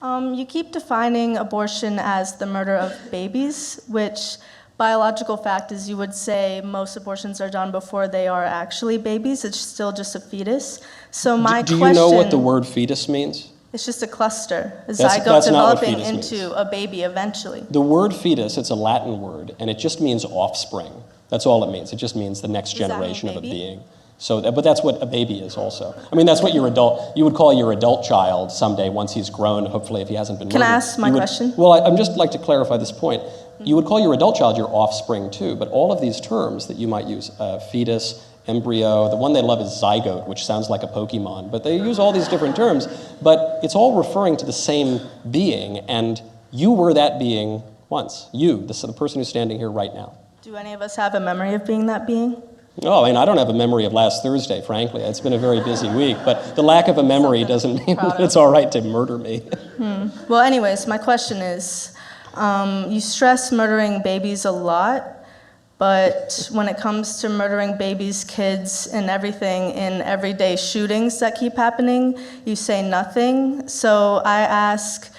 You keep defining abortion as the murder of babies, which biological fact is you would say most abortions are done before they are actually babies. It's still just a fetus. So Do you know what the word fetus means? It's just a cluster, a That's zygote developing means. into a baby eventually. The word fetus, it's a Latin word, and it just means offspring. That's all it means. It just means the next generation of a being. So, but that's what a baby is also. I mean, that's what you would call your adult child someday once he's grown, hopefully, if he hasn't been murdered. Can I ask my question? Well, I'm just like to clarify this point. You would call your adult child your offspring too, but all of these terms that you might use, fetus, embryo, the one they love is zygote, which sounds like a Pokemon, but they use all these different terms, but it's all referring to the same being, and you were that being once. You, the person who's standing here right now. Do any of us have a memory of being that being? Oh, I mean, I don't have a memory of last Thursday, frankly. It's been a very busy week, but the lack of a memory doesn't mean that it's all right to murder me. Well, anyways, my question is, you stress murdering babies a lot, but when it comes to murdering babies, kids, and everything in everyday shootings that keep happening, you say nothing. So I ask,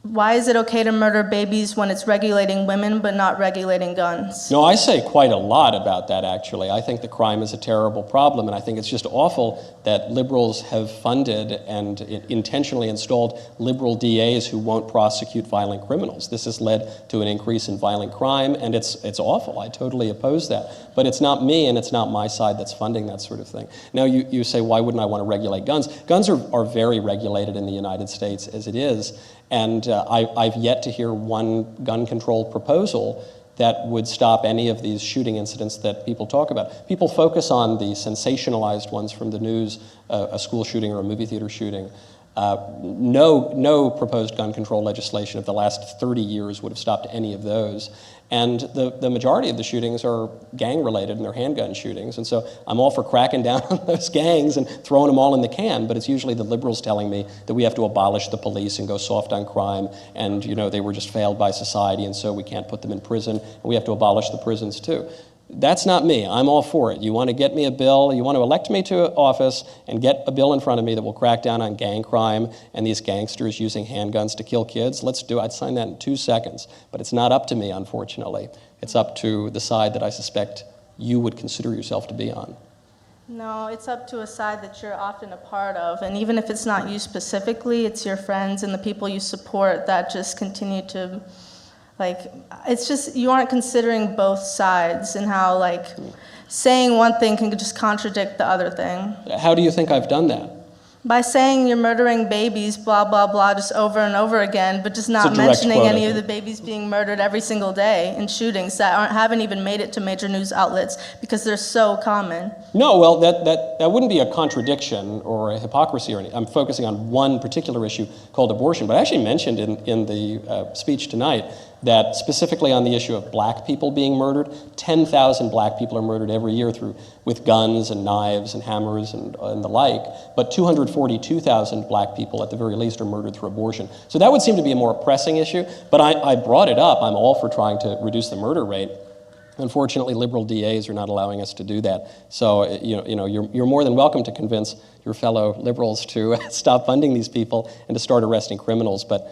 why is it okay to murder babies when it's regulating women but not regulating guns? No, I say quite a lot about that, actually. I think the crime is a terrible problem, and I think it's just awful that liberals have funded and intentionally installed liberal DAs who won't prosecute violent criminals. This has led to an increase in violent crime, and it's awful. I totally oppose that. But it's not me, and it's not my side that's funding that sort of thing. Now, you say, why wouldn't I want to regulate guns? Guns are very regulated in the United States as it is. And I've yet to hear one gun control proposal that would stop any of these shooting incidents that people talk about. People focus on the sensationalized ones from the news, a school shooting or a movie theater shooting. No proposed gun control legislation of the last 30 years would have stopped any of those. And the majority of the shootings are gang-related, and they're handgun shootings. And so I'm all for cracking down on those gangs and throwing them all in the can, but it's usually the liberals telling me that we have to abolish the police and go soft on crime, and they were just failed by society, and so we can't put them in prison, and we have to abolish the prisons too. That's not me. I'm all for it. You want to get me a bill, you want to elect me to office and get a bill in front of me that will crack down on gang crime and these gangsters using handguns to kill kids, let's do it. I'd sign that in 2 seconds. But it's not up to me, unfortunately. It's up to the side that I suspect you would consider yourself to be on. No, it's up to a side that you're often a part of. And even if it's not you specifically, it's your friends and the people you support that just continue to... it's just, you aren't considering both sides and how, saying one thing can just contradict the other thing. How do you think I've done that? By saying you're murdering babies, blah, blah, blah, just over and over again, but just not mentioning any of the babies being murdered every single day in shootings that haven't even made it to major news outlets because they're so common. No, well, that wouldn't be a contradiction or a hypocrisy or anything. I'm focusing on one particular issue called abortion, but I actually mentioned in the speech tonight that specifically on the issue of black people being murdered, 10,000 black people are murdered every year with guns and knives and hammers and the like, but 242,000 black people at the very least are murdered through abortion. So that would seem to be a more pressing issue, but I brought it up. I'm all for trying to reduce the murder rate. Unfortunately, liberal DAs are not allowing us to do that. So you're more than welcome to convince your fellow liberals to stop funding these people and to start arresting criminals. But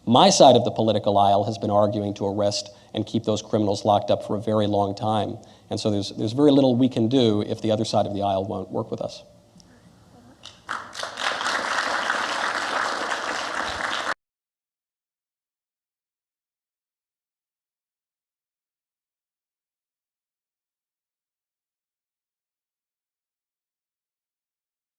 my side of the political aisle has been arguing to arrest and keep those criminals locked up for a very long time. And so there's very little we can do if the other side of the aisle won't work with us.